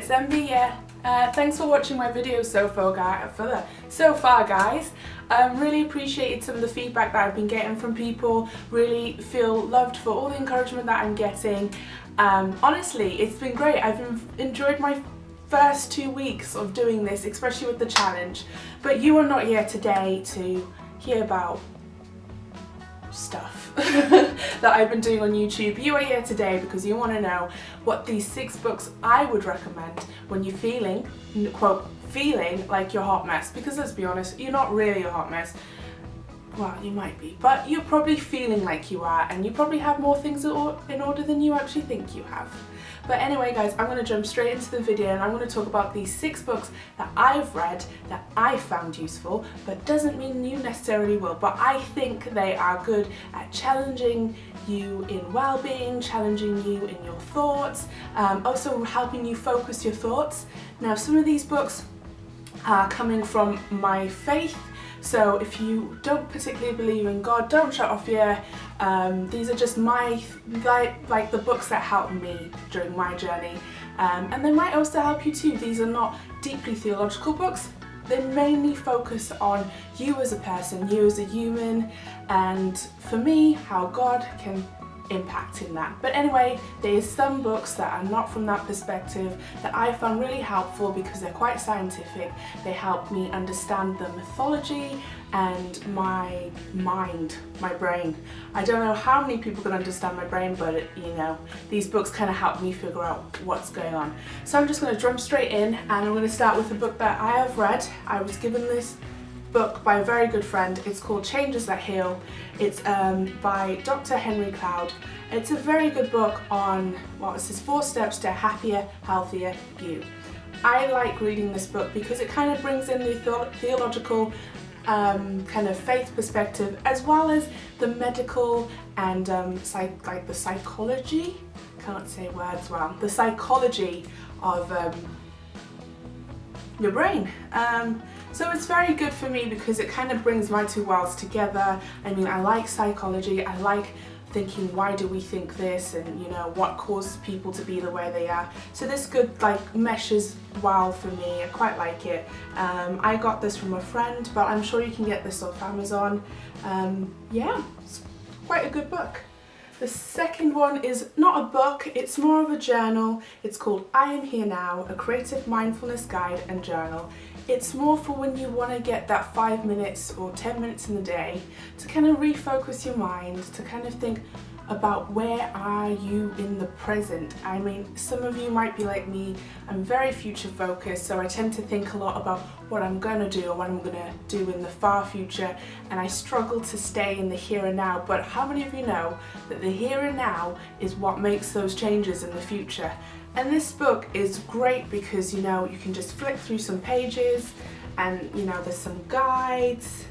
it's MB here. Thanks for watching my video so far, guys. Really appreciated some of the feedback that I've been getting from people. Really feel loved for all the encouragement that I'm getting. Honestly, it's been great. I've enjoyed my first 2 weeks of doing this, especially with the challenge. But you are not here today to hear about stuff that I've been doing on YouTube. You are here today because you want to know what these 6 books I would recommend when you're feeling, quote, feeling like you're a hot mess. Because let's be honest, you're not really a hot mess. Well, you might be, but you're probably feeling like you are, and you probably have more things in order than you actually think you have. But anyway guys, I'm going to jump straight into the video and I'm going to talk about these 6 books that I've read that I found useful, but doesn't mean you necessarily will. But I think they are good at challenging you in well-being, challenging you in your thoughts, also helping you focus your thoughts. Now, some of these books are coming from my faith. So if you don't particularly believe in God, don't shut off here. These are just my, like the books that helped me during my journey. And they might also help you too. These are not deeply theological books. They mainly focus on you as a person, you as a human, and for me, how God can impact in that. But anyway, there's some books that are not from that perspective that I found really helpful because they're quite scientific. They help me understand the mythology and my mind, my brain. I don't know how many people can understand my brain, but you know, these books kind of help me figure out what's going on. So I'm just going to jump straight in, and I'm going to start with a book that I have read. I was given this book by a very good friend. It's called Changes That Heal. It's by Dr. Henry Cloud. It's a very good book on, well, it says 4 steps to a happier, healthier you. I like reading this book because it kind of brings in the theological kind of faith perspective, as well as the medical and like the psychology, can't say words well, the psychology of your brain. So it's very good for me because it kind of brings my 2 worlds together. I mean, I like psychology, I like thinking why do we think this, and you know, what causes people to be the way they are. So this good like meshes well for me. I quite like it. I got this from a friend, but I'm sure you can get this off Amazon. Yeah, it's quite a good book. The second one is not a book, it's more of a journal. It's called I Am Here Now, a creative mindfulness guide and journal. It's more for when you want to get that 5 minutes or 10 minutes in the day to kind of refocus your mind, to kind of think about where are you in the present. I mean, some of you might be like me, I'm very future focused, so I tend to think a lot about what I'm going to do or what I'm going to do in the far future, and I struggle to stay in the here and now. But how many of you know that the here and now is what makes those changes in the future? And this book is great because, you know, you can just flick through some pages and, you know, there's some guides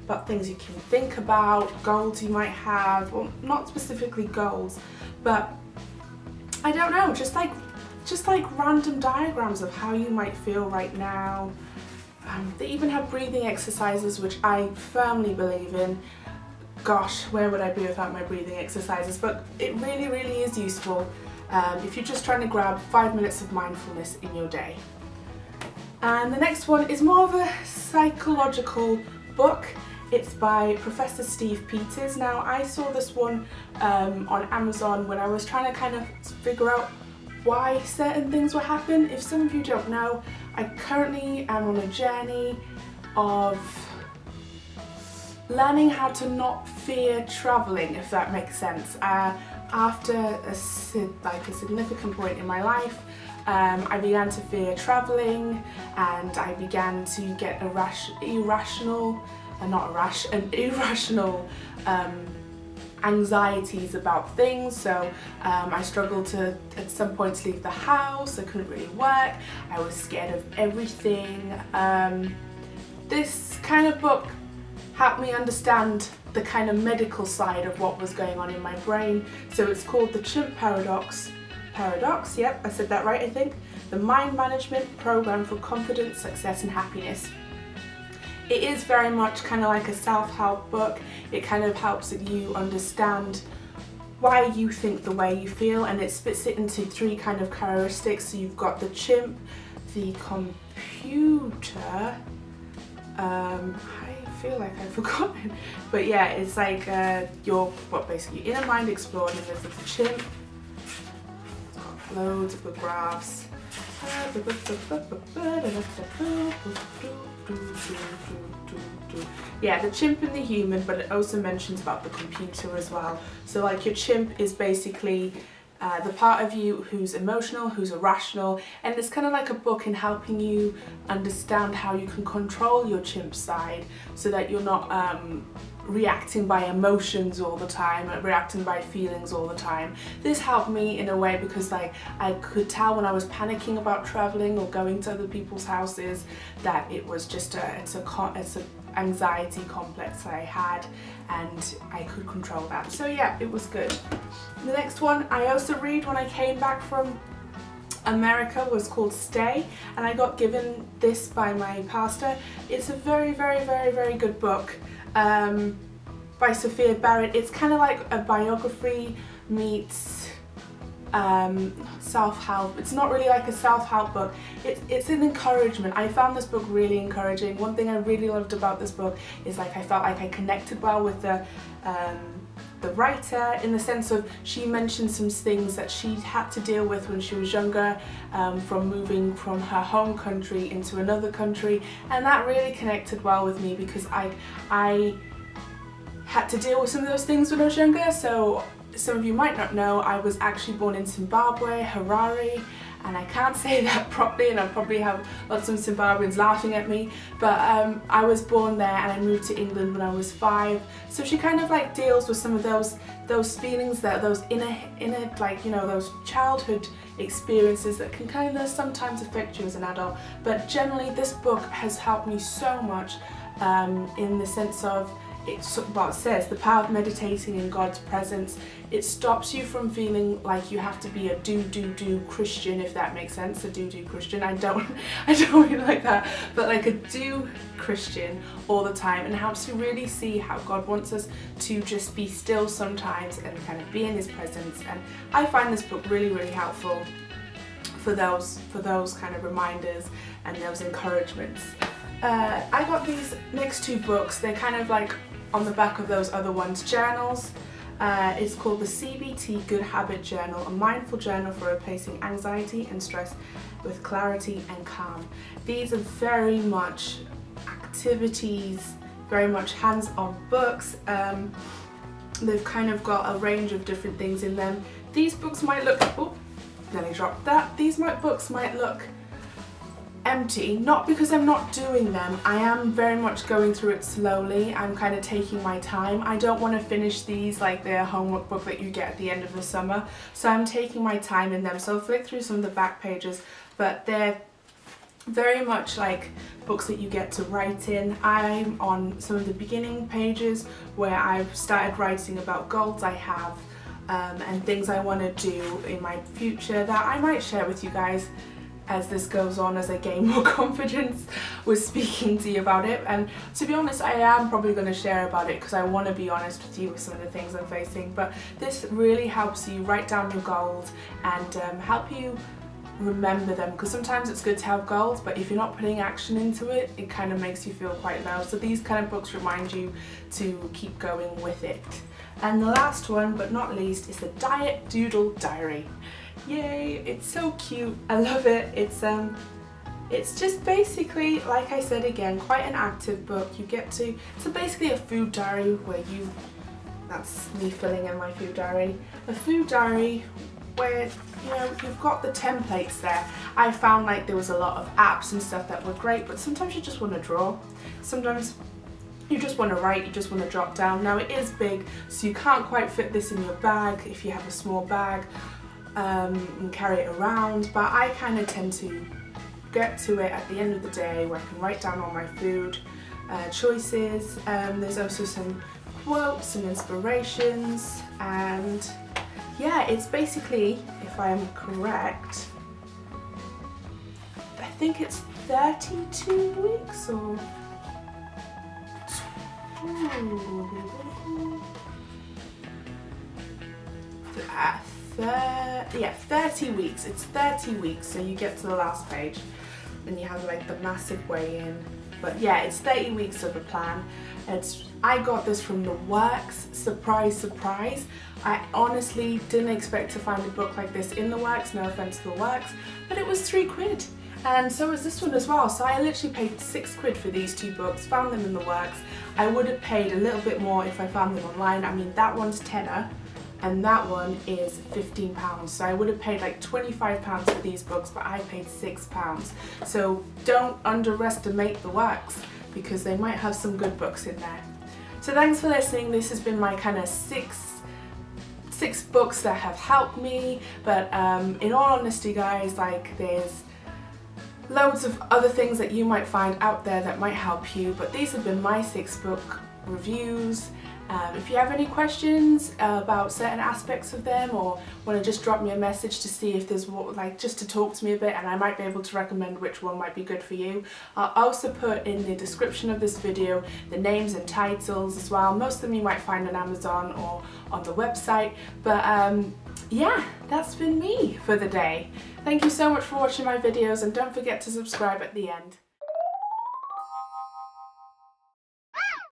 about things you can think about, goals you might have, well, not specifically goals, but I don't know, just like random diagrams of how you might feel right now. They even have breathing exercises, which I firmly believe in. Gosh, where would I be without my breathing exercises? But it really, really is useful if you're just trying to grab 5 minutes of mindfulness in your day. And the next one is more of a psychological book. It's by Professor Steve Peters. Now, I saw this one on Amazon when I was trying to kind of figure out why certain things were happening. If some of you don't know, I currently am on a journey of learning how to not fear traveling, if that makes sense. After a significant point in my life, I began to fear traveling, and I began to get irrational anxieties about things. So I struggled to at some points leave the house. I couldn't really work. I was scared of everything. This kind of book helped me understand the kind of medical side of what was going on in my brain. So it's called the Chimp Paradox, yep, I said that right, I think. The Mind Management Program for Confidence, Success and Happiness. It is very much kind of like a self-help book. It kind of helps you understand why you think the way you feel, and it splits it into 3 kind of characteristics. So you've got the chimp, the computer, I feel like I've forgotten, but yeah, it's like your basically inner mind explored, and there's the chimp. It's got loads of good graphs. Yeah, the chimp and the human, but it also mentions about the computer as well. So like your chimp is basically the part of you who's emotional, who's irrational, and it's kind of like a book in helping you understand how you can control your chimp side so that you're not reacting by emotions all the time, reacting by feelings all the time. This helped me in a way because like I could tell when I was panicking about traveling or going to other people's houses that it was just it's a anxiety complex that I had, and I could control that. So yeah, it was good. The next one I also read when I came back from America was called Stay, and I got given this by my pastor. It's a very, very, very, very good book by Sophia Barrett. It's kind of like a biography meets self-help. It's not really like a self-help book. It's an encouragement. I found this book really encouraging. One thing I really loved about this book is like I felt like I connected well with the writer, in the sense of she mentioned some things that she had to deal with when she was younger, from moving from her home country into another country, and that really connected well with me because I had to deal with some of those things when I was younger. So some of you might not know, I was actually born in Zimbabwe, Harare, and I can't say that properly, and I probably have lots of Zimbabweans laughing at me, but I was born there and I moved to England when I was 5. So she kind of like deals with some of those feelings, that those inner like, you know, those childhood experiences that can kind of sometimes affect you as an adult. But generally this book has helped me so much in the sense of, it's what it says, the power of meditating in God's presence. It stops you from feeling like you have to be a do Christian, if that makes sense. A do Christian. I don't really like that, but like a do Christian all the time, and helps you really see how God wants us to just be still sometimes and kind of be in His presence. And I find this book really, really helpful for those kind of reminders and those encouragements. I got these next 2 books. They're kind of like on the back of those other ones, journals. It's called the CBT Good Habit Journal, a mindful journal for replacing anxiety and stress with clarity and calm. These are very much activities, very much hands-on books. They've kind of got a range of different things in them. These books might look, oh, nearly dropped that. These books might look empty, not because I'm not doing them. I am very much going through it slowly. I'm kind of taking my time. I don't want to finish these like they're a homework book that you get at the end of the summer, so I'm taking my time in them. So I'll flick through some of the back pages, but they're very much like books that you get to write in. I'm on some of the beginning pages where I've started writing about goals I have and things I want to do in my future that I might share with you guys as this goes on, as I gain more confidence with speaking to you about it. And to be honest, I am probably going to share about it because I want to be honest with you with some of the things I'm facing. But this really helps you write down your goals and help you remember them, because sometimes it's good to have goals, but if you're not putting action into it, it kind of makes you feel quite low. So these kind of books remind you to keep going with it. And the last one, but not least, is the Diet Doodle Diary. Yay, it's so cute. I love it. It's just basically, like I said again, quite an active book. You get to, so basically a food diary where that's me filling in my food diary. A food diary where, you know, you've got the templates there. I found like there was a lot of apps and stuff that were great, but sometimes you just want to draw. Sometimes you just want to write, you just want to jot down. Now it is big, so you can't quite fit this in your bag if you have a small bag. And carry it around, but I kind of tend to get to it at the end of the day where I can write down all my food choices. There's also some quotes and inspirations, and yeah, it's basically, if I am correct, I think it's 32 weeks or 30 weeks. It's 30 weeks, so you get to the last page and you have like the massive weigh-in. But yeah, it's 30 weeks of a plan. I got this from the Works. Surprise, surprise. I honestly didn't expect to find a book like this in the Works, no offense to the Works, but it was £3. And so was this one as well. So I literally paid £6 for these two books, found them in the Works. I would have paid a little bit more if I found them online. I mean, that one's tenner and that one is £15. So I would have paid like £25 for these books, but I paid £6. So don't underestimate the Works, because they might have some good books in there. So thanks for listening. This has been my kind of six books that have helped me, but in all honesty guys, like there's loads of other things that you might find out there that might help you, but these have been my 6 book reviews. If you have any questions about certain aspects of them, or want to just drop me a message to see if there's like just to talk to me a bit, and I might be able to recommend which one might be good for you. I'll also put in the description of this video the names and titles as well. Most of them you might find on Amazon or on the website, but yeah, that's been me for the day. Thank you so much for watching my videos, and don't forget to subscribe at the end.